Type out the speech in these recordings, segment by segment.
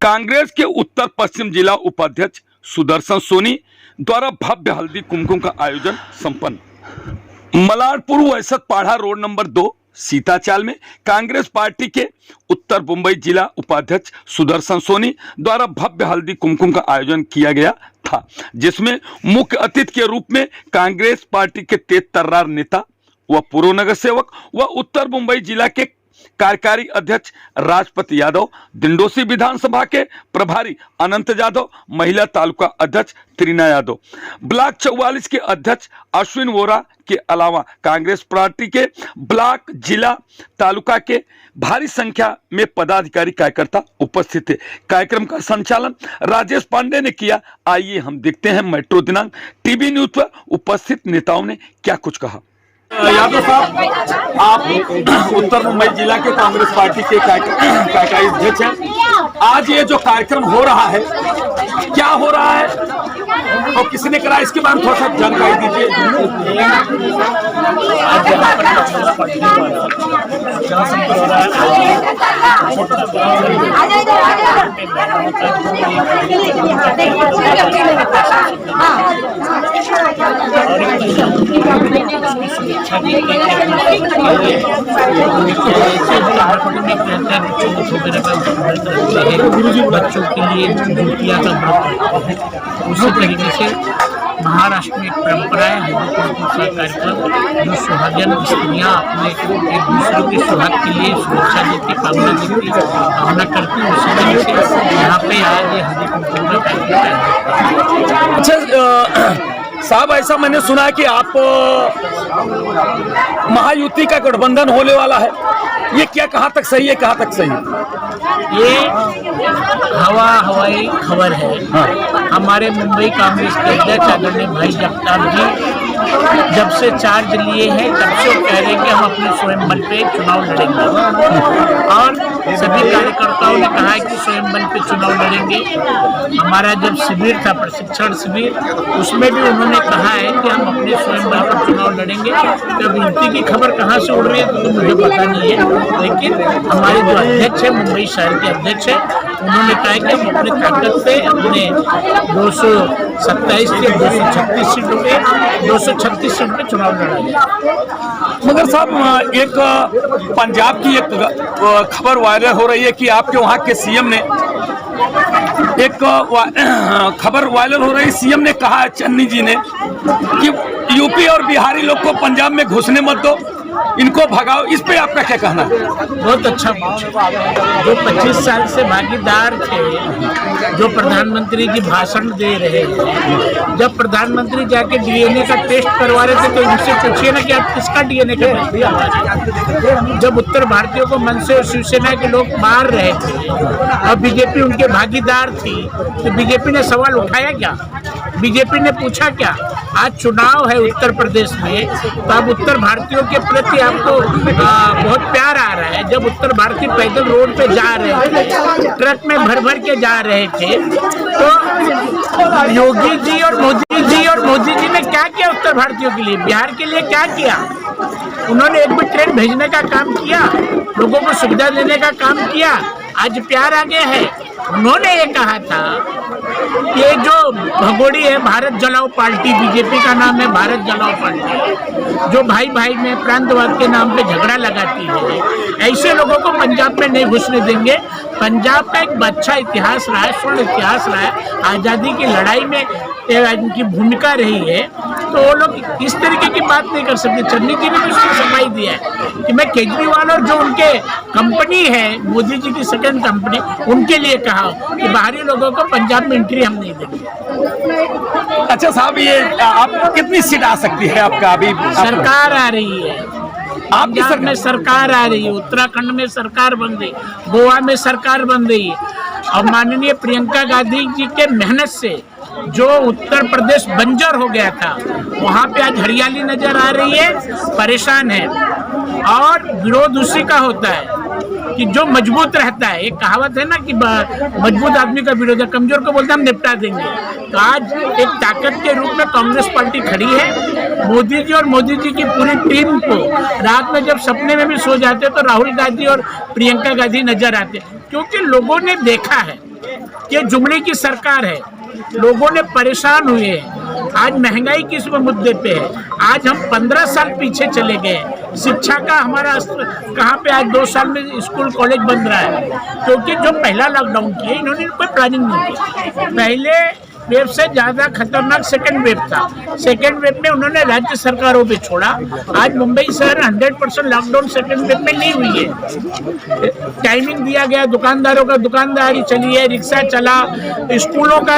कांग्रेस के उत्तर पश्चिम जिला उपाध्यक्ष सुदर्शन सोनी द्वारा भव्य हल्दी कुमकुम का आयोजन संपन्न। मलारपुर वैसत पाढ़ा रोड नंबर 2 सीताचाल में कांग्रेस पार्टी के उत्तर मुंबई जिला उपाध्यक्ष सुदर्शन सोनी द्वारा भव्य हल्दी कुमकुम का आयोजन किया गया था, जिसमें मुख्य अतिथि के रूप में कांग्रेस पार्टी के तेज तर्रार नेता व पूर्व नगर सेवक व उत्तर मुंबई जिला के कार्यकारी अध्यक्ष राजपति यादव, दिंडोसी विधानसभा के प्रभारी अनंत यादव, महिला तालुका अध्यक्ष त्रिना यादव, ब्लॉक 44 के अध्यक्ष अश्विन वोरा के अलावा कांग्रेस पार्टी के ब्लॉक, जिला, तालुका के भारी संख्या में पदाधिकारी कार्यकर्ता उपस्थित थे। कार्यक्रम का संचालन राजेश पांडे ने किया। आइए हम देखते हैं मेट्रो दिनांक टीवी न्यूज पर उपस्थित नेताओं ने क्या कुछ कहा। यादव साहब, आप उत्तर मुंबई जिला के कांग्रेस पार्टी के कार्यकारी अध्यक्ष हैं। आज ये जो कार्यक्रम हो रहा है, क्या हो रहा है और किसने करा, इसके बारे में थोड़ा सा जानकारी दीजिए। बच्चों के लिए मूर्तियाँ का उसी तरीके से महाराष्ट्र में एक परंपरा है कार्यक्रम, जो सुहागन स्त्रियाँ अपने एक दूसरे के सुहाग के लिए सुरक्षा देती, कामना करती है। उसी तरीके से यहाँ पे आज ये हल्दी कुमकुम का कार्यक्रम है। अच्छा साहब, ऐसा मैंने सुना है कि आप महायुति का गठबंधन होने वाला है, ये क्या कहाँ तक सही है, कहाँ तक सही है? ये हवाई खबर है। हमारे मुंबई कांग्रेस के अध्यक्ष आदरणीय भाई जगताप जी जब से चार्ज लिए हैं तब से कह रहे हैं कि हम अपने स्वयं बल पे चुनाव लड़ेंगे, और सभी कार्यकर्ताओं ने कहा है कि स्वयं बल पे चुनाव लड़ेंगे। हमारा जब शिविर था, प्रशिक्षण शिविर, उसमें भी उन्होंने कहा है कि हम अपने स्वयं बल पर चुनाव लड़ेंगे। जब युति की खबर कहाँ से उड़ रही है तो मुझे पता नहीं है, लेकिन हमारे जो अध्यक्ष है, मुंबई शहर के अध्यक्ष है, उन्होंने कहा है कि हम अपने ताकत से अपने 227 से 236 सीटों पे 236 सीट पे चुनाव लड़ेंगे। मगर साहब, एक पंजाब की एक खबर वायरल हो रही है कि आपके वहाँ के सीएम ने एक खबर वायरल हो रही है, सीएम ने कहा है, चन्नी जी ने, कि यूपी और बिहारी लोग को पंजाब में घुसने मत दो, इनको भगाओ। इस पे आपका क्या कहना है? बहुत अच्छा जो 25 साल से भागीदार थे, जो प्रधानमंत्री जी भाषण दे रहे हैं, जब प्रधानमंत्री जाके डीएनए का टेस्ट करवा रहे थे तो इनसे पूछिए ना कि आप किसका डीएनए का टेस्ट किया। जब उत्तर भारतीयों को मन से और शिवसेना के लोग मार रहे थे और बीजेपी उनके भागीदार थी, तो बीजेपी ने सवाल उठाया क्या? बीजेपी ने पूछा क्या? आज चुनाव है उत्तर प्रदेश में, तो अब उत्तर भारतीयों के प्रति आपको बहुत प्यार आ रहा है। जब उत्तर भारतीय पैदल रोड पे जा रहे थे, ट्रक में भर भर के जा रहे थे, तो योगी जी और मोदी जी ने क्या किया उत्तर भारतीयों के लिए, बिहार के लिए क्या किया? उन्होंने एक भी ट्रेन भेजने का काम किया, लोगों को सुविधा देने का काम किया। आज प्यार आ गया है। उन्होंने ये कहा था कि ये जो भगोड़ी है, भारत जलाओ पार्टी, बीजेपी का नाम है भारत जलाओ पार्टी, जो भाई भाई में प्रांतवाद के नाम पे झगड़ा लगाती है, ऐसे लोगों को पंजाब में नहीं घुसने देंगे। पंजाब का एक अच्छा इतिहास रहा है, स्वर्ण इतिहास रहा है, आज़ादी की लड़ाई में इनकी भूमिका रही है, तो वो लोग इस तरीके की बात नहीं कर सकते। चन्नी जी ने भी उसको सफाई दिया है कि मैं केजरीवाल और जो उनके कंपनी है, मोदी जी की सेकंड कंपनी, उनके लिए कहा कि बाहरी लोगों को पंजाब में एंट्री हम नहीं देंगे। अच्छा साहब, ये आप कितनी सीट आ सकती है आपका? अभी सरकार आ रही है, पंजाब में सरकार आ रही है, उत्तराखंड में सरकार बन रही, गोवा में सरकार बन रही है, और माननीय प्रियंका गांधी जी के मेहनत से जो उत्तर प्रदेश बंजर हो गया था, वहाँ पे आज हरियाली नजर आ रही है। परेशान है, और विरोध उसी का होता है कि जो मजबूत रहता है। एक कहावत है ना कि मजबूत आदमी का विरोध है, कमजोर को बोलते हम निपटा देंगे। तो आज एक ताकत के रूप में कांग्रेस पार्टी खड़ी है। मोदी जी और मोदी जी की पूरी टीम को रात में जब सपने में भी सो जाते तो राहुल गांधी और प्रियंका गांधी नजर आते, क्योंकि लोगों ने देखा है कि जुमड़े की सरकार है, लोगों ने परेशान हुए हैं। आज महंगाई किस मुद्दे पे है, आज हम 15 साल पीछे चले गए। शिक्षा का हमारा कहाँ पे आज 2 साल में स्कूल कॉलेज बन रहा है, क्योंकि जो पहला लॉकडाउन किया इन्होंने कोई प्लानिंग नहीं की। पहले वेव से ज्यादा खतरनाक सेकेंड वेव था, सेकेंड वेव में उन्होंने राज्य सरकारों पे छोड़ा। आज मुंबई शहर 100% लॉकडाउन सेकेंड वेव में नहीं हुई है। टाइमिंग दिया गया, दुकानदारों का दुकानदारी चली है, रिक्शा चला, स्कूलों का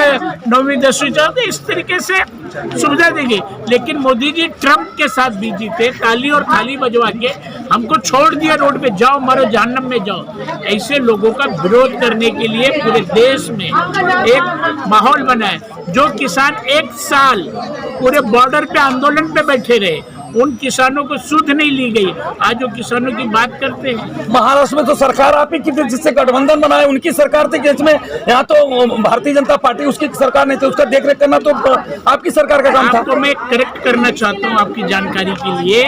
9वीं 10वीं चला, तो इस तरीके से सुविधा देगी। लेकिन मोदी जी ट्रम्प के साथ बिजी थे, ताली और थाली बजवा के हमको छोड़ दिया रोड पे, जाओ मारो जहन्नम में जाओ। ऐसे लोगों का विरोध करने के लिए पूरे देश में एक माहौल बना है। जो किसान 1 साल पूरे बॉर्डर पे आंदोलन पे बैठे रहे, उन किसानों को सुध नहीं ली गई। आज जो किसानों की बात करते हैं, महाराष्ट्र में तो सरकार आप ही की थी जिससे गठबंधन बनाए, उनकी सरकार थी, जिसमें यहाँ तो भारतीय जनता पार्टी उसकी सरकार नहीं थी, उसका देख रेख करना तो आपकी सरकार का काम था। आपको मैं करेक्ट करना चाहता हूँ आपकी जानकारी के लिए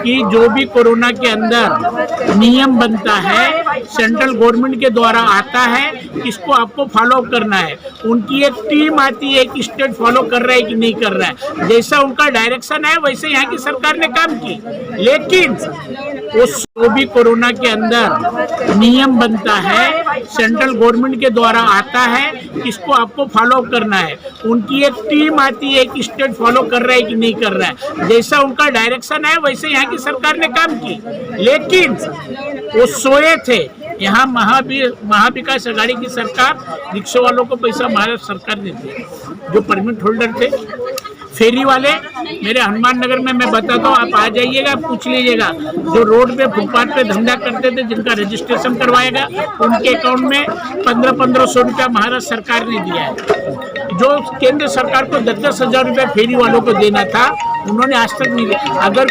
कि जो भी कोरोना के अंदर नियम बनता है सेंट्रल गवर्नमेंट के द्वारा आता है, इसको आपको फॉलो करना है। उनकी एक टीम आती है कि स्टेट फॉलो कर रहा है कि नहीं कर रहा है, जैसा उनका डायरेक्शन है वैसे यहाँ की सरकार ने काम की। लेकिन उस जो भी कोरोना के अंदर नियम बनता है सेंट्रल गवर्नमेंट के द्वारा आता है, इसको आपको फॉलो करना है। उनकी एक टीम आती है कि स्टेट फॉलो कर रहा है कि नहीं कर रहा है, जैसा उनका डायरेक्शन है वैसे यहाँ की सरकार ने काम की। लेकिन वो सोए थे। यहाँ महाविकास आघाड़ी की सरकार रिक्शा वालों को पैसा महाराष्ट्र सरकार देती है, जो परमिट होल्डर थे, फेरी वाले। मेरे हनुमान नगर में मैं बताता हूँ, आप आ जाइएगा, पूछ लीजिएगा, जो रोड पे फुटपाथ पे धंधा करते थे, जिनका रजिस्ट्रेशन करवाएगा, उनके अकाउंट में 1500 रुपया महाराष्ट्र सरकार ने दिया है। जो केंद्र सरकार को 10-10 हजार रुपया फेरी वालों को देना था, उन्होंने आज तक नहीं दिया। अगर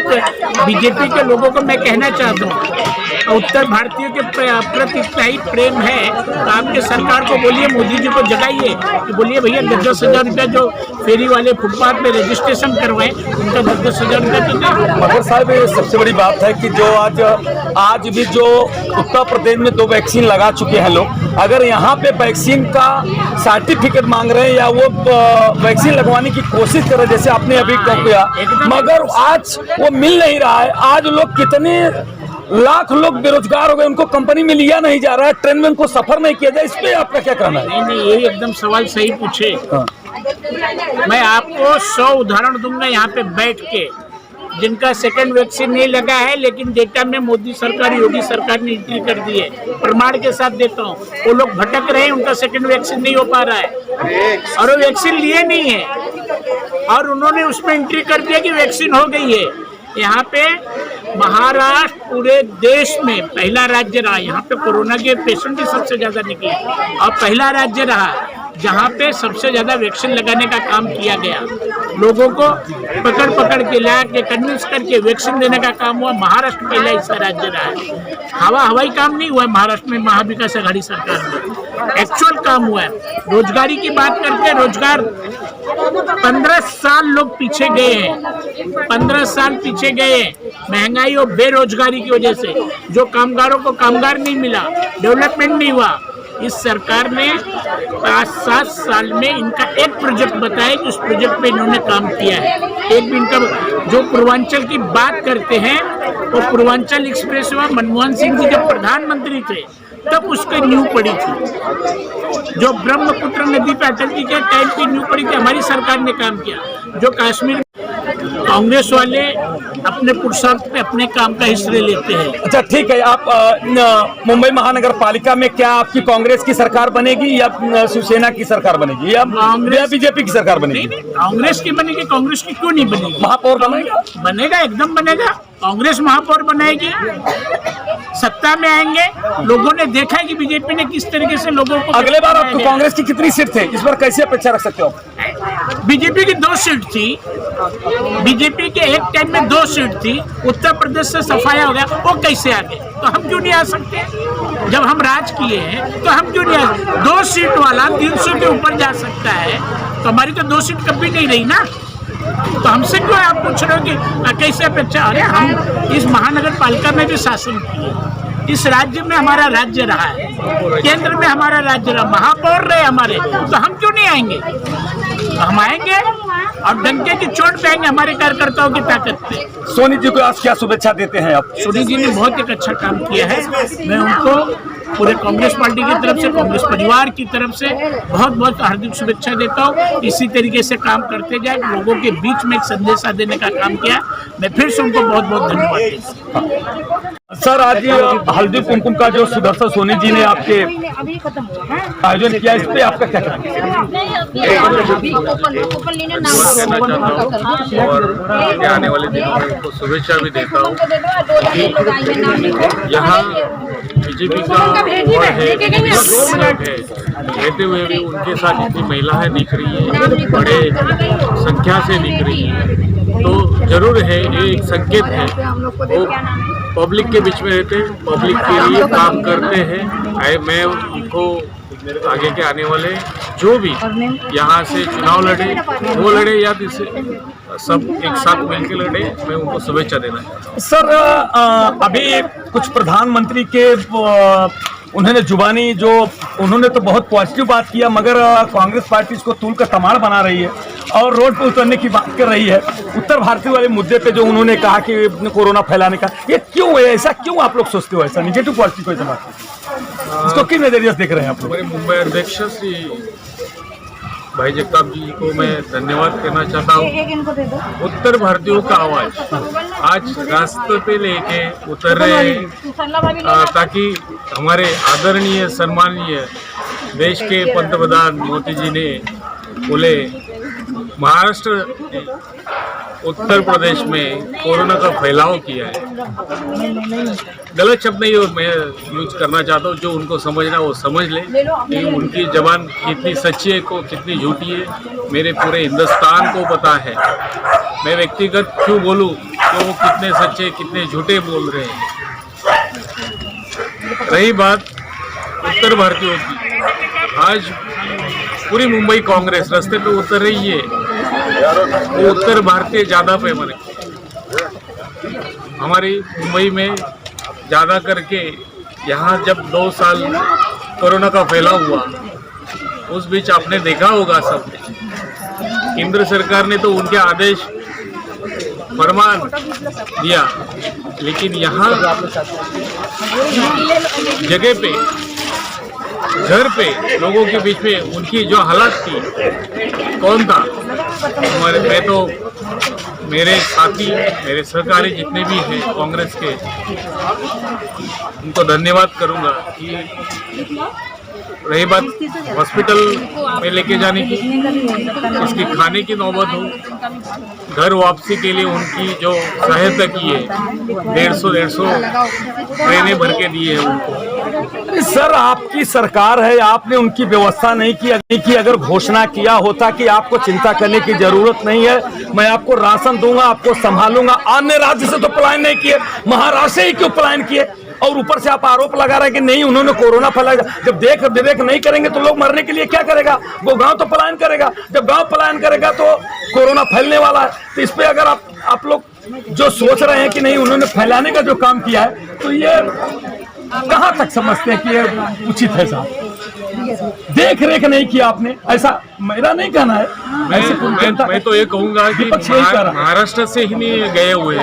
बीजेपी के लोगों को मैं कहना चाहता हूँ, उत्तर भारतीयों के प्रति इतना ही प्रेम है तो आपके सरकार को बोलिए, मोदी जी को जगाइए कि बोलिए भैया 10-10 हजार रुपया जो फेरी वाले फुटपाथ पे रजिस्ट्रेशन करवाए, उनका 10-10 हजार रुपया तो दें। मगर साहब ये सबसे बड़ी बात है कि जो आज भी जो उत्तर प्रदेश में 2 वैक्सीन लगा चुके हैं लोग, अगर यहाँ पे वैक्सीन का सर्टिफिकेट मांग रहे हैं या वो वैक्सीन लगवाने की कोशिश कर रहे हैं, जैसे आपने अभी किया, मगर आज वो मिल नहीं रहा है। आज लोग कितने लाख लोग बेरोजगार हो गए, उनको कंपनी में लिया नहीं जा रहा है, ट्रेन में उनको सफर नहीं किया जाए, इस पे आपका क्या कहना है? नहीं, ये एकदम सवाल सही पूछे। मैं आपको 100 उदाहरण दूंगा यहाँ पे बैठ के, जिनका सेकंड वैक्सीन नहीं लगा है, लेकिन डेटा में मोदी सरकार, योगी सरकार ने एंट्री कर दी है। प्रमाण के साथ देता हूँ, वो लोग भटक रहे हैं, उनका सेकंड वैक्सीन नहीं हो पा रहा है और वो वैक्सीन लिए नहीं है, और उन्होंने उसमें एंट्री कर दिया कि वैक्सीन हो गई है। यहाँ पे महाराष्ट्र पूरे देश में पहला राज्य रहा, यहाँ पे कोरोना के पेशेंट भी सबसे ज्यादा निकले, और पहला राज्य रहा जहाँ पे सबसे ज्यादा वैक्सीन लगाने का काम किया गया। लोगों को पकड़ के ला के कन्विंस करके वैक्सीन देने का काम हुआ। महाराष्ट्र पहला ऐसा राज्य रहा है। हवाई काम नहीं हुआ है महाराष्ट्र में, महाविकास आघाड़ी सरकार में एक्चुअल काम हुआ है। रोजगारी की बात करके, रोजगार 15 साल लोग पीछे गए हैं, 15 साल पीछे गए हैं महंगाई और बेरोजगारी की वजह से। जो कामगारों को कामगार नहीं मिला, डेवलपमेंट नहीं हुआ। इस सरकार ने 5-7 साल में इनका एक प्रोजेक्ट बताया कि उस प्रोजेक्ट पे इन्होंने काम किया है। एक भी इनका, जो पूर्वांचल की बात करते हैं, वो पूर्वांचल एक्सप्रेस हुआ, मनमोहन सिंह जी जब प्रधानमंत्री थे तब उसकी नींव पड़ी थी। जो ब्रह्मपुत्र नदी पे अटल जी के टाइम की नींव पड़ी थी, हमारी सरकार ने काम किया। जो कश्मीर कांग्रेस वाले अपने पुरुषार्थ पे अपने काम का हिस्सा लेते हैं। अच्छा ठीक है, आप मुंबई महानगर पालिका में क्या आपकी कांग्रेस की सरकार बनेगी या शिवसेना की सरकार बनेगी या बीजेपी की सरकार बनेगी? नहीं, कांग्रेस की बनेगी। कांग्रेस की क्यों नहीं बनेगी? महापौर बनेगा? बनेगा, एकदम बनेगा। कांग्रेस महापौर बनाएगी, सत्ता में आएंगे। लोगों ने देखा है कि बीजेपी ने किस तरीके से लोगों को। अगले बार आपको कांग्रेस की कितनी सीट थे, इस बार कैसे अपेक्षा रख सकते हो? बीजेपी की 2 सीट थी। बीजेपी के एक टाइम में 2 सीट थी, उत्तर प्रदेश से सफाया हो गया, वो कैसे आ गए? तो हम क्यों नहीं आ सकते? जब हम राज किए हैं तो हम क्यों नहीं आ सकते? 2 सीट वाला 300 के ऊपर जा सकता है, तो हमारी तो 2 सीट कभी नहीं रही ना। तो हमसे क्यों आप पूछ रहे हो कि कैसे अपेक्षा? अरे हम इस महानगर पालिका में भी शासन किए, इस राज्य में हमारा राज्य रहा है, केंद्र में हमारा राज्य रहा, महापौर रहे हमारे, तो हम क्यों नहीं आएंगे? तो हम आएंगे और डंके की चोट पे आएंगे हमारे कार्यकर्ताओं की ताकत पे। सोनी जी को आज क्या शुभेच्छा देते हैं आप? सोनी जी ने बहुत एक अच्छा काम किया है, मैं उनको पूरे कांग्रेस पार्टी की तरफ से, कांग्रेस परिवार की तरफ से बहुत बहुत हार्दिक शुभेच्छा देता हूँ। इसी तरीके से काम करते जाए, लोगों के बीच में एक संदेशा देने का काम किया, मैं फिर से उनको बहुत बहुत धन्यवाद देता हूँ। सर, आज हल्दी कुमकुम का जो सुदर्शन सोनी जी ने आपके आयोजन किया, इस पे आपका क्या कहना है? और आने वाले दिनों में उनको शुभेच्छा भी देता हूँ। यहाँ बीजेपी का है, रहते हुए भी उनके साथ जितनी महिलाएं दिख रही है, बड़े संख्या से दिख रही है, तो जरूर है ये एक संकेत है। वो पब्लिक के बीच में रहते, पब्लिक के लिए काम करते हैं। मैं उनको आगे के आने वाले जो भी यहाँ से चुनाव लड़े, वो लड़े या सब एक साथ मिलकर लड़े, मैं उनको शुभेच्छा देना चाहता हूँ। सर, अभी कुछ प्रधानमंत्री के उन्होंने जुबानी जो उन्होंने तो बहुत पॉजिटिव बात किया, मगर कांग्रेस पार्टी इसको तूल का तमाड़ बना रही है और रोड पर उतरने की बात कर रही है। उत्तर भारतीय वाले मुद्दे पे जो उन्होंने कहा कि कोरोना फैलाने का, ये क्यों है? ऐसा क्यों आप लोग सोचते हो? ऐसा निगेटिव पॉजिटिव कोई बात, इसको किस नजरिए से देख रहे हैं आप लोग? हमारे मुंबई अध्यक्ष श्री भाई जगताप जी को मैं धन्यवाद करना चाहता हूँ। उत्तर भारतीयों का आवाज आज रास्ते पे लेके उतर रहे हैं, ताकि हमारे आदरणीय सम्मानीय देश के पंतप्रधान मोदी जी ने बोले महाराष्ट्र उत्तर प्रदेश में कोरोना का फैलाव किया है। गलत शब्द नहीं मैं यूज करना चाहता हूँ, जो उनको समझना वो समझ ले कि उनकी जबान कितनी सच्ची है को कितनी झूठी है, मेरे पूरे हिंदुस्तान को पता है। मैं व्यक्तिगत क्यों बोलूँ कि वो कितने सच्चे कितने झूठे बोल रहे हैं। रही बात उत्तर भारतीयों की, आज पूरी मुंबई कांग्रेस रास्ते पे उतर रही है, वो उत्तर भारतीय ज़्यादा पैमाने हमारी मुंबई में ज़्यादा करके यहाँ जब 2 साल कोरोना का फैलाव हुआ, उस बीच आपने देखा होगा सब, केंद्र सरकार ने तो उनके आदेश फरमान दिया, लेकिन यहाँ जगह पे घर पे लोगों के बीच में उनकी जो हालत थी, कौन था? मैं तो मेरे साथी मेरे सहकारी जितने भी हैं कांग्रेस के, उनको धन्यवाद करूंगा कि रही बात हॉस्पिटल में लेके जाने की, इसकी खाने की नौबत हो, घर वापसी के लिए उनकी जो सहायता की है, 150 ट्रेनें भर के दी है उनको। सर, आपकी सरकार है, आपने उनकी व्यवस्था नहीं की। अगर घोषणा किया होता कि आपको चिंता करने की जरूरत नहीं है, मैं आपको राशन दूंगा, आपको संभालूंगा, अन्य राज्य से तो पलायन नहीं किए, महाराष्ट्र से ही क्यों पलायन किए? और ऊपर से आप आरोप लगा रहे हैं कि नहीं उन्होंने कोरोना फैलाया। जब देख विवेक नहीं करेंगे तो लोग मरने के लिए क्या करेगा? वो गांव तो पलायन करेगा, जब गांव पलायन करेगा तो कोरोना फैलने वाला है। तो इस पे अगर आप लोग जो सोच रहे हैं कि नहीं उन्होंने फैलाने का जो काम किया है, तो ये कहां तक समझते हैं कि ये उचित है? साहब, देख रेख नहीं किया आपने, ऐसा मेरा नहीं कहना है। मैं तो ये कहूँगा कि महाराष्ट्र से ही नहीं गए हुए,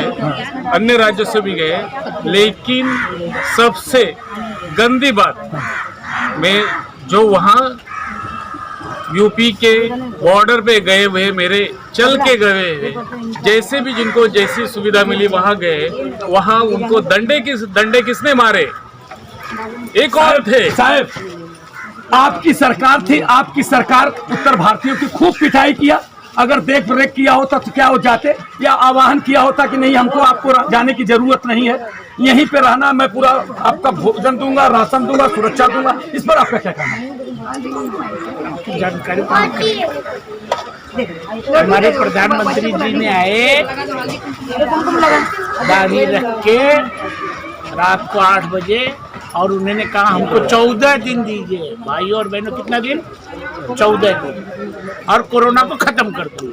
अन्य राज्यों से भी गए, लेकिन सबसे गंदी बात मैं जो वहाँ यूपी के बॉर्डर पे गए हुए मेरे चल के गए हुए, जैसे भी जिनको जैसी सुविधा मिली वहाँ गए, वहाँ उनको डंडे किसने मारे? एक और थे साहब, आपकी सरकार थी, आपकी सरकार उत्तर भारतीयों की खूब पिटाई किया। अगर देख रेख किया होता तो क्या हो जाते, या आह्वान किया होता कि नहीं हमको आपको जाने की जरूरत नहीं है, यहीं पे रहना, मैं पूरा आपका भोजन दूंगा, राशन दूंगा, सुरक्षा दूंगा। इस पर आपका क्या कहना है? जानकारी हमारे प्रधानमंत्री जी ने आए, दाढ़ी रख के रात को 8 बजे, और उन्होंने कहा हमको 14 दिन दीजिए भाई और बहनों। कितना दिन? 14 दिन, और कोरोना को खत्म कर दो।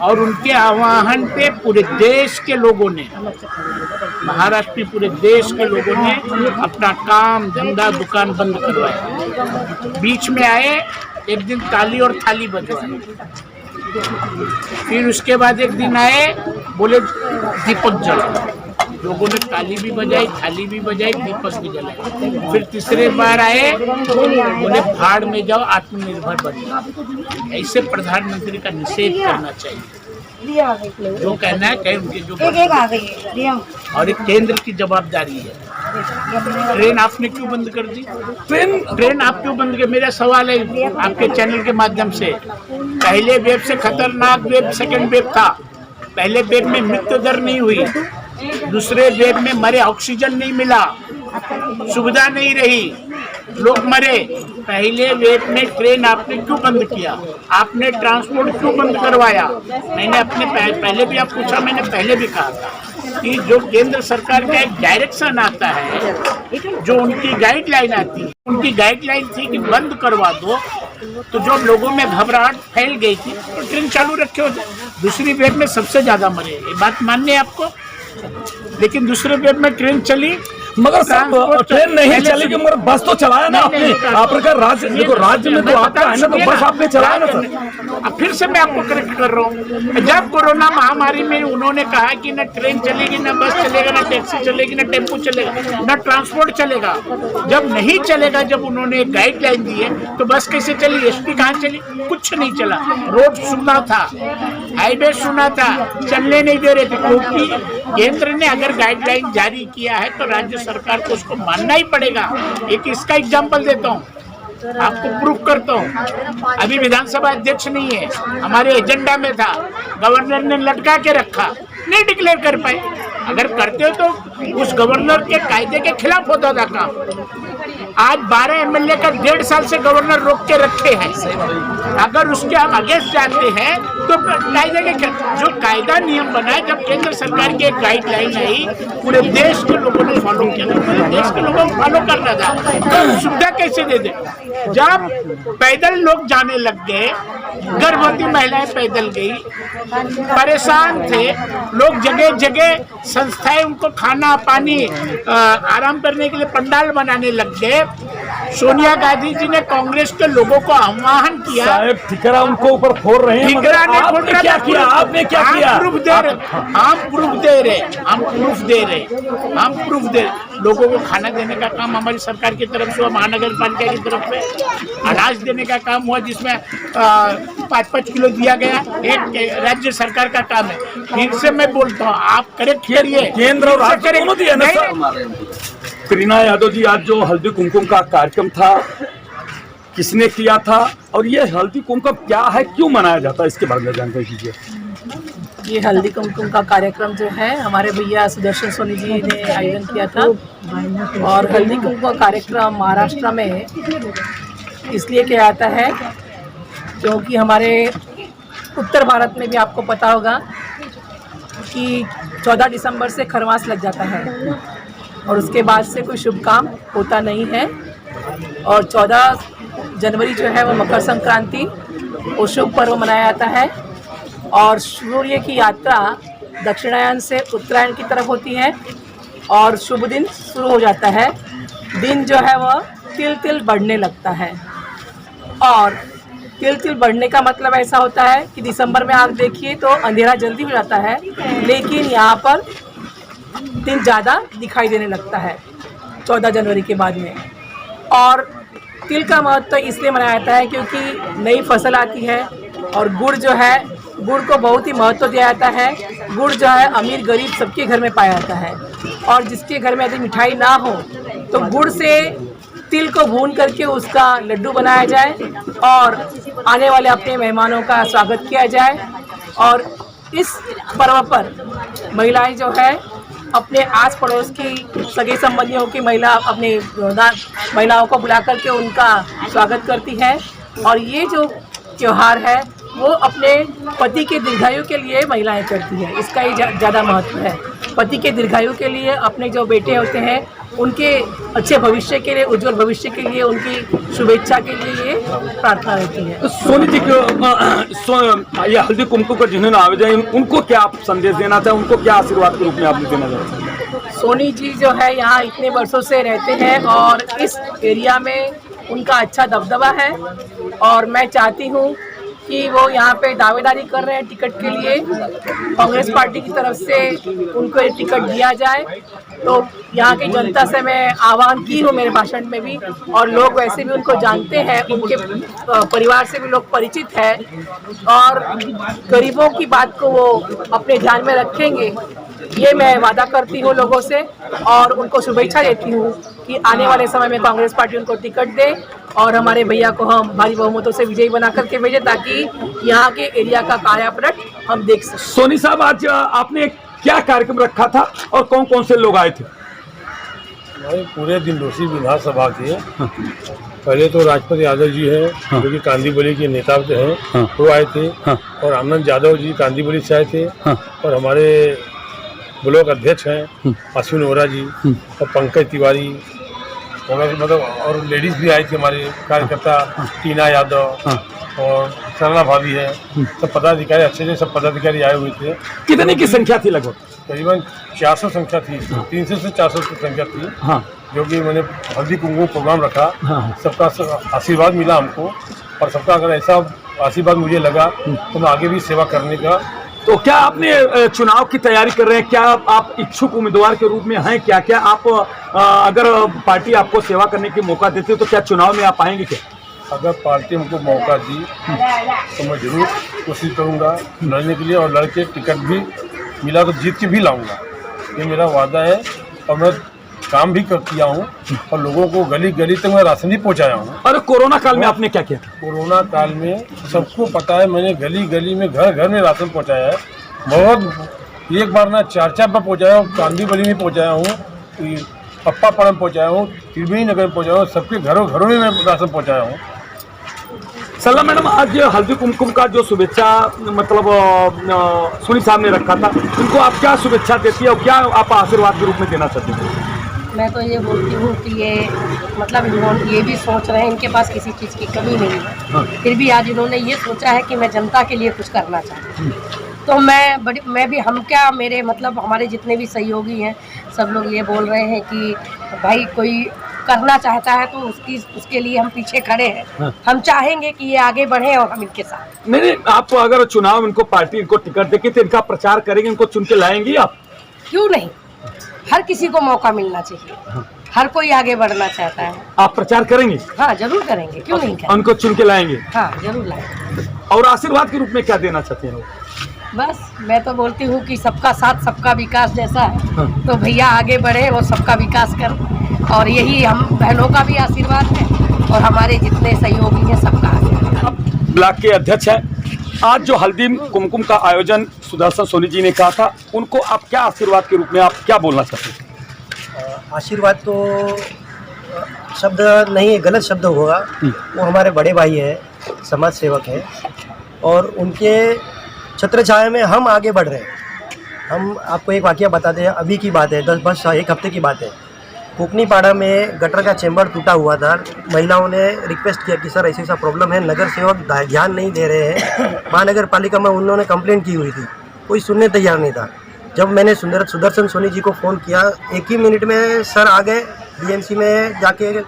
और उनके आह्वान पे पूरे देश के लोगों ने, महाराष्ट्र में पूरे देश के लोगों ने अपना काम धंधा दुकान बंद करवाया। बीच में आए, एक दिन ताली और थाली बजवाई, फिर उसके बाद एक दिन आए, बोले दीपक जलाओ। लोगों ने ताली भी बजाई, थाली भी बजाई, दीपक भी जलाए। फिर तीसरे बार आए, बोले भाड़ में जाओ, आत्मनिर्भर बनो। ऐसे प्रधानमंत्री का निषेध करना चाहिए। जो कहना है कहे, उनके जो और एक केंद्र की जवाबदारी है। ट्रेन आपने क्यों बंद कर दी? ट्रेन आप क्यों बंद कर? मेरा सवाल है आपके चैनल के माध्यम से। पहले वेव से खतरनाक वेव सेकंड वेव था। पहले वेव में मृत्यु दर नहीं हुई, दूसरे वेव में मरे, ऑक्सीजन नहीं मिला, सुविधा नहीं रही, लोग मरे। पहले वेव में ट्रेन आपने क्यों बंद किया? आपने ट्रांसपोर्ट क्यों बंद करवाया? मैंने अपने पहले भी आप पूछा, मैंने पहले भी कहा था कि जो केंद्र सरकार का एक डायरेक्शन आता है, जो उनकी गाइडलाइन आती है, उनकी गाइडलाइन थी कि बंद करवा दो। तो जो लोगों में घबराहट फैल गई थी तो ट्रेन चालू रखे होते। दूसरी वेव में सबसे ज्यादा मरे, ये बात माननी है आपको। लेकिन दूसरे वेव में ट्रेन चली, मगर साहब ट्रेन नहीं चलेगी, मगर बस तो चलाया ना आपने। आपका राज्य, देखो राज्य में तो आपका है ना, तो बस आपने चलाया ना सर। अब फिर से मैं आपको करेक्ट कर रहा हूँ। जब कोरोना महामारी में उन्होंने कहा कि न ट्रेन चलेगी, न बस चलेगा, न टैक्सी चलेगी, न टेम्पो चलेगा, न ट्रांसपोर्ट चलेगा, जब नहीं चलेगा, जब उन्होंने गाइडलाइन दी है, तो बस कैसे चली? एसटी कहाँ चली? कुछ नहीं चला। रोड सुना था, हाईवे सुना था, चलने नहीं दे रहे थे। क्योंकि केंद्र ने अगर गाइडलाइन जारी किया है तो राज्य सरकार को उसको मानना ही पड़ेगा। एक इसका एग्जाम्पल देता हूँ, आपको प्रूफ करता हूँ। अभी विधानसभा अध्यक्ष नहीं है, हमारे एजेंडा में था, गवर्नर ने लटका के रखा, नहीं डिक्लेयर कर पाए। अगर करते तो उस गवर्नर के कायदे के खिलाफ होता था काम। आज 12 एमएलए का 1.5 साल से गवर्नर रोक के रखे हैं। अगर उसके हम अगेंस्ट जाते हैं तो कायदे के जो कायदा नियम बना है, जब केंद्र सरकार की एक गाइडलाइन आई, पूरे देश के लोगों ने फॉलो किया। पूरे देश के लोगों को फॉलो करना था, तो सुविधा कैसे दे दे? जब पैदल लोग जाने लग गए, गर्भवती महिलाएं पैदल गई, परेशान थे लोग, जगह जगह संस्थाएं उनको खाना पानी आराम करने के लिए पंडाल बनाने लग गए। सोनिया गांधी जी ने कांग्रेस के लोगों को आह्वान किया। साहब ठिकरा उनको ऊपर फोड़ रहे हैं, ठिकरा ने आपने क्या किया? आपने क्या किया? हम प्रूफ दे रहे। लोगों को खाना देने का काम हमारी सरकार की तरफ से हुआ, महानगर पालिका की तरफ से अनाज देने का काम हुआ, जिसमें 5-5 किलो दिया गया। एक राज्य सरकार का काम है। फिर से मैं बोलता हूँ, आप करेक्ट करिए, केंद्र और राज्य दोनों दिया ना सर। करीना यादव जी, आज जो हल्दी कुमकुम का कार्यक्रम था, किसने किया था और ये हल्दी कुमकुम क्या है, क्यों मनाया जाता है, इसके बारे में जानकारी दीजिए। ये हल्दी कुमकुम का कार्यक्रम जो है हमारे भैया सुदर्शन सोनी जी ने आयोजन किया था। और हल्दी कुमकुम का कार्यक्रम महाराष्ट्र में इसलिए किया जाता है क्योंकि हमारे उत्तर भारत में भी आपको पता होगा कि 14 दिसंबर से खरवास लग जाता है और उसके बाद से कोई शुभ काम होता नहीं है। और 14 जनवरी जो है वो मकर संक्रांति, वो शुभ पर्व मनाया जाता है। और सूर्य की यात्रा दक्षिणायन से उत्तरायण की तरफ होती है और शुभ दिन शुरू हो जाता है। दिन जो है वह तिल तिल बढ़ने लगता है। और तिल तिल बढ़ने का मतलब ऐसा होता है कि दिसंबर में आप देखिए तो अंधेरा जल्दी हो जाता है, लेकिन यहाँ पर दिन ज़्यादा दिखाई देने लगता है 14 जनवरी के बाद में। और तिल का महत्व इसलिए मनाया जाता है क्योंकि नई फसल आती है और गुड़ जो है, गुड़ को बहुत ही महत्व दिया जाता है। गुड़ जो है अमीर गरीब सबके घर में पाया जाता है और जिसके घर में यदि मिठाई ना हो तो गुड़ से तिल को भून करके उसका लड्डू बनाया जाए और आने वाले अपने मेहमानों का स्वागत किया जाए। और इस पर्व पर महिलाएं जो है अपने आस पड़ोस की सगे संबंधियों की महिलाओं को बुला करके उनका स्वागत करती है। और ये जो त्यौहार है वो अपने पति के दीर्घायु के लिए महिलाएं करती है, इसका ही ज़्यादा महत्व है। पति के दीर्घायु के लिए अपने जो बेटे होते हैं उनके अच्छे भविष्य के लिए, उज्जवल भविष्य के लिए, उनकी शुभेच्छा के लिए ये प्रार्थना रहती है। तो सोनी जी को ये हल्दी कुमकुम का जिन्होंने आयोजन, उनको क्या आप संदेश देना चाहें, उनको क्या आशीर्वाद के रूप में आपने देना चाहते? सोनी जी जो है यहाँ इतने वर्षों से रहते हैं और इस एरिया में उनका अच्छा दबदबा है और मैं चाहती हूँ कि वो यहाँ पे दावेदारी कर रहे हैं टिकट के लिए, कांग्रेस पार्टी की तरफ से उनको ये टिकट दिया जाए। तो यहाँ की जनता से मैं आह्वान की हूँ मेरे भाषण में भी, और लोग वैसे भी उनको जानते हैं, उनके परिवार से भी लोग परिचित हैं और गरीबों की बात को वो अपने ध्यान में रखेंगे, ये मैं वादा करती हूँ लोगों से और उनको शुभेच्छा देती हूँ कि आने वाले समय में कांग्रेस पार्टी उनको टिकट दे और हमारे भैया को हम भारी बहुमतों से विजयी बना करके भेजें ताकि यहाँ के एरिया का कायापलट हम देख सकें। सोनी साहब, आज आपने क्या कार्यक्रम रखा था और कौन कौन से लोग आए थे? पूरे दिन दोषी विधानसभा के पहले तो राजपत यादव जी हैं जो कि कांदीवली के नेता हैं, वो आए थे और आनंद यादव जी कांदीवली से आए थे और हमारे ब्लॉक अध्यक्ष हैं अश्विन ओरा जी और पंकज तिवारी, मतलब और लेडीज भी आई थी हमारे कार्यकर्ता, टीना यादव और सरला भाभी है, सब पदाधिकारी अच्छे से सब पदाधिकारी आए हुए थे। कितने की संख्या थी? लगभग करीबन 400 संख्या थी, 300 से 400 की संख्या थी। जो कि मैंने हल्दी कुमकुम प्रोग्राम रखा, सबका आशीर्वाद मिला हमको और सबका अगर ऐसा आशीर्वाद मुझे लगा तो मैं आगे भी सेवा करने का। तो क्या आपने चुनाव की तैयारी कर रहे हैं? क्या आप इच्छुक उम्मीदवार के रूप में हैं? क्या क्या आप अगर पार्टी आपको सेवा करने की मौका देती है तो क्या चुनाव में आप आएंगे क्या? अगर पार्टी हमको मौका दी तो मैं जरूर कोशिश करूंगा लड़ने के लिए और लड़के टिकट भी मिला तो जीत के भी लाऊंगा, ये मेरा वादा है। और मैं काम भी किया हूँ और लोगों को गली गली तक मैं राशन भी पहुँचाया हूँ। अरे कोरोना काल में आपने क्या किया था? कोरोना काल में सबको पता है, मैंने गली गली में घर घर में राशन पहुँचाया है। बहुत एक बार ना 4-4 बार पहुँचाया हूँ। कांदीवली में पहुँचाया हूँ, पप्पापड़ा में पहुँचाया हूँ, त्रिवेणी नगर में पहुँचाया हूँ, सबके घरों घरों में मैं राशन पहुँचाया हूँ। सलाम मैडम, आज हल्दी कुमकुम का जो शुभेच्छा मतलब सोनी साहब ने रखा था, उनको आप क्या शुभेच्छा देती है और क्या आप आशीर्वाद के रूप में देना चाहते हैं? मैं तो ये बोलती हूँ कि ये मतलब इन्होंने ये भी सोच रहे हैं, इनके पास किसी चीज़ की कमी नहीं है, फिर भी आज इन्होंने ये सोचा है कि मैं जनता के लिए कुछ करना चाहती हूँ। तो मैं भी, हम क्या, मेरे मतलब हमारे जितने भी सहयोगी हैं सब लोग ये बोल रहे हैं कि भाई कोई करना चाहता है तो उसके लिए हम पीछे खड़े हैं। हम चाहेंगे कि ये आगे बढ़े और हम इनके साथ। नहीं, आप अगर चुनाव इनको पार्टी इनको टिकट देगी तो इनका प्रचार करेंगे, इनको चुन के लाएंगी आप? क्यों नहीं, हर किसी को मौका मिलना चाहिए, हर कोई आगे बढ़ना चाहता है। आप प्रचार करेंगे? हाँ जरूर करेंगे, क्यों नहीं करेंगे। उनको चुन के लाएंगे? हाँ जरूर लाएंगे। और आशीर्वाद के रूप में क्या देना चाहते हैं? बस मैं तो बोलती हूँ कि सबका साथ सबका विकास जैसा है तो भैया आगे बढ़े और सबका विकास कर, और यही हम बहनों का भी आशीर्वाद है और हमारे जितने सहयोगी हैं सबका आशीर्वाद। ब्लॉक के अध्यक्ष हैं, आज जो हल्दी कुमकुम का आयोजन सुदर्शन सोनी जी ने कहा था, उनको आप क्या आशीर्वाद के रूप में आप क्या बोलना चाहते हैं? आशीर्वाद तो शब्द नहीं, गलत शब्द होगा। वो हमारे बड़े भाई है, समाज सेवक है और उनके छत्र छाया में हम आगे बढ़ रहे हैं। हम आपको एक वाकया बताते हैं, अभी की बात है, बस एक हफ्ते की बात है। कुकनीपाड़ा में गटर का चेंबर टूटा हुआ था। महिलाओं ने रिक्वेस्ट किया कि सर ऐसी सा प्रॉब्लम है, नगर सेवक ध्यान नहीं दे रहे हैं। महानगर पालिका में उन्होंने कंप्लेंट की हुई थी, कोई सुनने तैयार नहीं था। जब मैंने सुदर्शन सोनी जी को फ़ोन किया, एक ही मिनट में सर आ गए डीएमसी में, जाके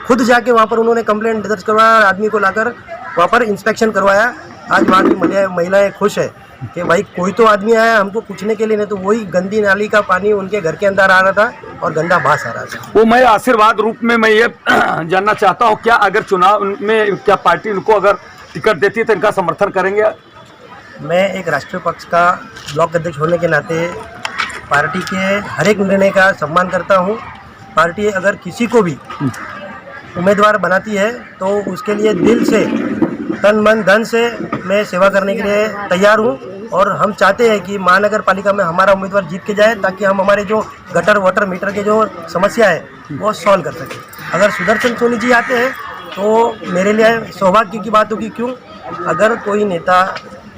खुद जाके वहाँ पर उन्होंने कंप्लेंट दर्ज करवाया, आदमी को लाकर वहाँ पर इंस्पेक्शन करवाया। आज वहाँ की महिलाएं खुश है कि भाई कोई तो आदमी आया हमको पूछने के लिए, नहीं तो वही गंदी नाली का पानी उनके घर के अंदर आ रहा था और गंदा बास आ रहा था। वो मैं आशीर्वाद रूप में मैं ये जानना चाहता हूँ, क्या अगर चुनाव में क्या पार्टी उनको अगर टिकट देती है तो इनका समर्थन करेंगे? मैं एक राष्ट्रीय पक्ष का ब्लॉक अध्यक्ष होने के नाते पार्टी के हर एक निर्णय का सम्मान करता हूँ। पार्टी अगर किसी को भी उम्मीदवार बनाती है तो उसके लिए दिल से, तन मन धन से मैं सेवा करने के लिए तैयार हूँ और हम चाहते हैं कि महानगर पालिका में हमारा उम्मीदवार जीत के जाए ताकि हम हमारे जो गटर वाटर मीटर के जो समस्या है वो सॉल्व कर सकें। अगर सुदर्शन सोनी जी आते हैं तो मेरे लिए सौभाग्य की बात होगी। क्यों, अगर कोई नेता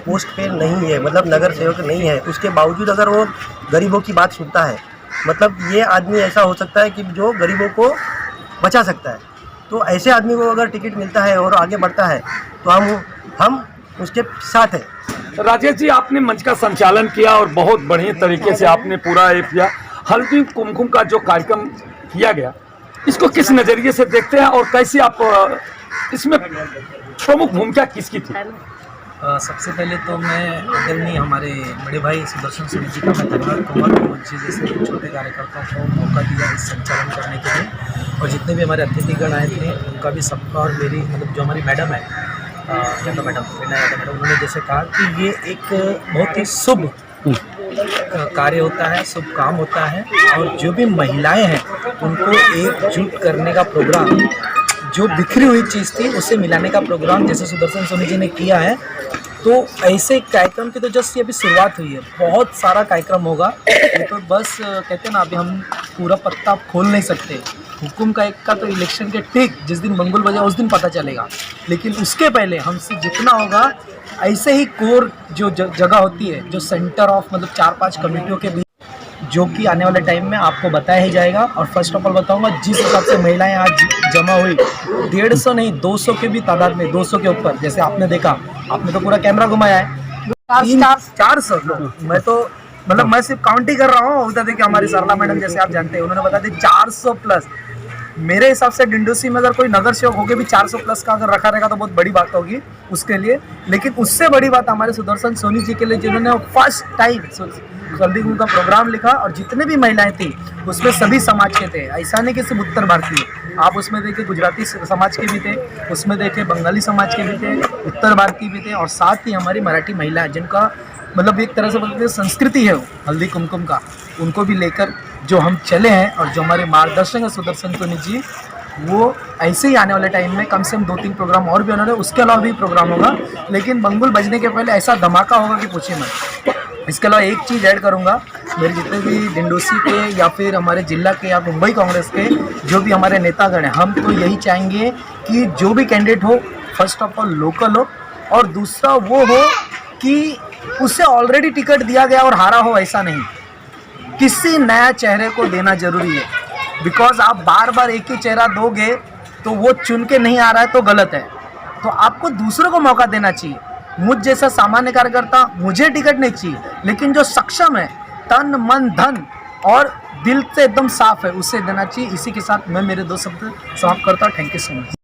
पोस्ट पे नहीं है, मतलब नगर सेवक नहीं है, उसके बावजूद अगर वो गरीबों की बात सुनता है मतलब ये आदमी ऐसा हो सकता है कि जो गरीबों को बचा सकता है। तो ऐसे आदमी को अगर टिकट मिलता है और आगे बढ़ता है तो हम उसके साथ हैं। राजेश जी, आपने मंच का संचालन किया और बहुत बढ़िया तरीके से आपने पूरा ये किया। हल्दी कुमकुम का जो कार्यक्रम किया गया, इसको किस नज़रिए से देखते हैं और कैसे आप इसमें प्रमुख भूमिका किसकी थी? सबसे पहले तो मैं आदरणीय हमारे बड़े भाई सुदर्शन सोनी जी का मैं धन्यवाद करूँगा कि मुझे जैसे छोटे कार्यकर्ताओं को मौका दिया इस संचालन करने के लिए। और जितने भी हमारे अतिथिगण आए थे उनका भी सबका, और मेरी मतलब जो हमारी मैडम है यादव मैडम, उन्होंने जैसे कहा कि ये एक बहुत ही शुभ कार्य होता है, शुभ काम होता है। और जो भी महिलाएं हैं उनको एकजुट करने का प्रोग्राम, जो बिखरी हुई चीज़ थी उसे मिलाने का प्रोग्राम जैसे सुदर्शन सोनी जी ने किया है। तो ऐसे कार्यक्रम की तो जस्ट ये अभी शुरुआत हुई है, बहुत सारा कार्यक्रम होगा। ये तो बस कहते हैं ना, अभी हम पूरा पत्ता खोल नहीं सकते। हुकुम का एक का तो इलेक्शन के ठीक जिस दिन मंगल बजा उस दिन पता चलेगा, लेकिन उसके पहले हमसे जितना होगा ऐसे ही कोर जो जगह होती है, जो सेंटर ऑफ मतलब 4-5 कमेटियों के बीच, जो कि आने वाले टाइम में आपको बताया ही जाएगा। और फर्स्ट ऑफ ऑल बताऊंगा, जिस हिसाब से महिलाएं आज जमा हुई, 150 नहीं 200 के भी तादाद में, 200 के ऊपर, जैसे आपने देखा, आपने तो पूरा कैमरा घुमाया है, 400 लोग। मैं तो मतलब मैं सिर्फ काउंट ही कर रहा हूँ। उधर देखिए हमारी सरला मैडम जैसे आप जानते हैं, उन्होंने बता दी 400 प्लस। मेरे हिसाब से डिंडोसी में अगर कोई नगर सेवक होके भी 400 प्लस का अगर रखा रहेगा तो बहुत बड़ी बात होगी उसके लिए। लेकिन उससे बड़ी बात हमारे सुदर्शन सोनी जी के लिए, जिन्होंने फर्स्ट टाइम हल्दी कुमकुम का प्रोग्राम लिखा, और जितने भी महिलाएं थी उसमें सभी समाज के थे। ऐसा नहीं कि सिर्फ उत्तर भारतीय, आप उसमें देखिए गुजराती समाज के भी थे, उसमें देखिए बंगाली समाज के भी थे, उत्तर भारतीय भी थे, और साथ ही हमारी मराठी महिलाएं, जिनका मतलब एक तरह से बोलते हैं संस्कृति है हल्दी कुमकुम का, उनको भी लेकर जो हम चले हैं। और जो हमारे मार्गदर्शक है सुदर्शन सोनी जी, वो ऐसे ही आने वाले टाइम में कम से कम 2-3 प्रोग्राम और भी होने, उसके अलावा भी प्रोग्राम होगा। लेकिन बंगुल बजने के पहले ऐसा धमाका होगा कि पूछिए मत। इसके अलावा एक चीज़ ऐड करूँगा, मेरे जितने भी डिंडोसी के या फिर हमारे जिला के या मुंबई कांग्रेस के जो भी हमारे नेतागण हैं, हम तो यही चाहेंगे कि जो भी कैंडिडेट हो, फर्स्ट ऑफ ऑल लोकल हो, और दूसरा वो हो कि उसे ऑलरेडी टिकट दिया गया और हारा हो, ऐसा नहीं। किसी नया चेहरे को देना जरूरी है, बिकॉज आप बार बार एक ही चेहरा दोगे तो वो चुन के नहीं आ रहा है तो गलत है। तो आपको दूसरों को मौका देना चाहिए। मुझ जैसा सामान्य कार्यकर्ता, मुझे टिकट नहीं चाहिए, लेकिन जो सक्षम है, तन मन धन और दिल से एकदम साफ है, उसे देना चाहिए। इसी के साथ मैं मेरे 2 शब्द समाप्त करता हूँ। Thank you so much.